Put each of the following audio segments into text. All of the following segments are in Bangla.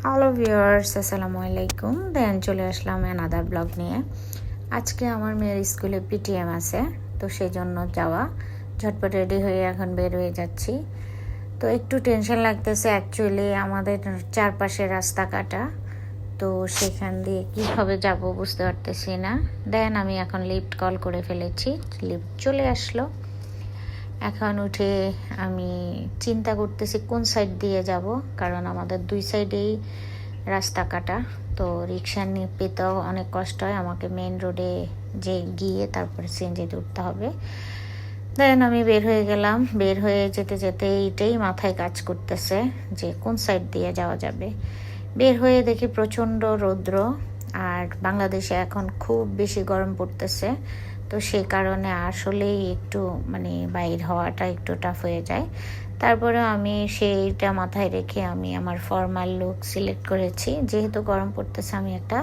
হ্যালো ভিউয়ার্স, আসসালামু আলাইকুম। দেন চলে আসলাম অ্যানাদার ব্লগ নিয়ে। আজকে আমার মেয়ের স্কুলে পিটিএম আছে, তো সেই জন্য যাওয়া। ঝটপট রেডি হয়ে এখন বের হয়ে যাচ্ছি। তো একটু টেনশন লাগতেছে, অ্যাকচুয়ালি আমাদের চারপাশে রাস্তা কাটা, তো সেখান দিয়ে কীভাবে যাব বুঝতে পারতেছি না। দেন আমি এখন লিফট কল করে ফেলেছি, লিফট চলে আসলো। এখন উঠে আমি চিন্তা করতেছি কোন সাইড দিয়ে যাব, কারণ আমাদের দুই সাইডেই রাস্তা কাটা, তো রিক্সা নিয়ে পেতেও অনেক কষ্ট হয়। আমাকে মেন রোডে যে গিয়ে তারপরে সিএনজিতে উঠতে হবে। দেন আমি বের হয়ে গেলাম। বের হয়ে যেতে যেতে এইটাই মাথায় কাজ করতেছে যে কোন সাইড দিয়ে যাওয়া যাবে। বের হয়ে দেখি প্রচণ্ড রৌদ্র, আর বাংলাদেশে এখন খুব বেশি গরম পড়তেছে, তো সেই কারণে আসলেই একটু বাইর হওয়াটা একটু টাফ হয়ে যায়। তারপরে আমি সেইটা মাথায় রেখে আমি আমার ফর্মাল লুক সিলেক্ট করেছি। যেহেতু গরম পড়তেছে, আমি একটা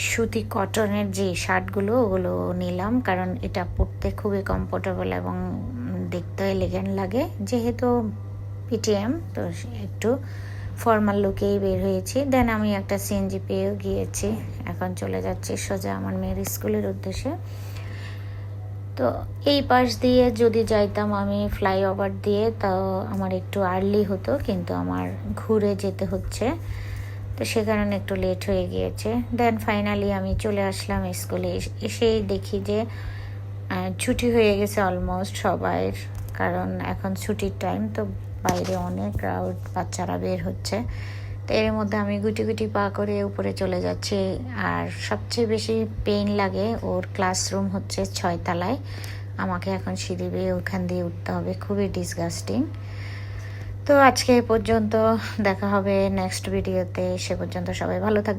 সুতি কটনের যে শার্টগুলো ওগুলো নিলাম, কারণ এটা পরতে খুবই কমফোর্টেবল এবং দেখতে এলিগেন্ট লাগে। যেহেতু পিটিএম, তো একটু ফর্মাল লুকেই বের হয়েছি। দেন আমি একটা সিএনজি পেয়েও গিয়েছি। এখন চলে যাচ্ছি সোজা আমার মেয়ের স্কুলের উদ্দেশ্যে। তো এই পাশ দিয়ে যদি যাইতাম আমি ফ্লাইওভার দিয়ে, তাও আমার একটু আর্লি হতো, কিন্তু আমার ঘুরে যেতে হচ্ছে, তো সে কারণে একটু লেট হয়ে গিয়েছে। দেন ফাইনালি আমি চলে আসলাম স্কুলে। এসেই দেখি যে ছুটি হয়ে গেছে অলমোস্ট সবাইয়ের, কারণ এখন ছুটির টাইম, তো বাইরে অনেক ক্রাউড, বাচ্চারা বের হচ্ছে। তো এর মধ্যে আমি গুটি গুটি পা করে উপরে চলে যাচ্ছি। আর সবচেয়ে বেশি পেইন লাগে, ওর ক্লাসরুম হচ্ছে 6 তলায়, আমাকে এখন সিঁড়ি বেয়ে ওখান দিয়ে উঠতে হবে, খুবই ডিসগাস্টিং। তো আজকে এই পর্যন্ত, দেখা হবে নেক্সট ভিডিওতে। সে পর্যন্ত সবাই ভালো থাকবে।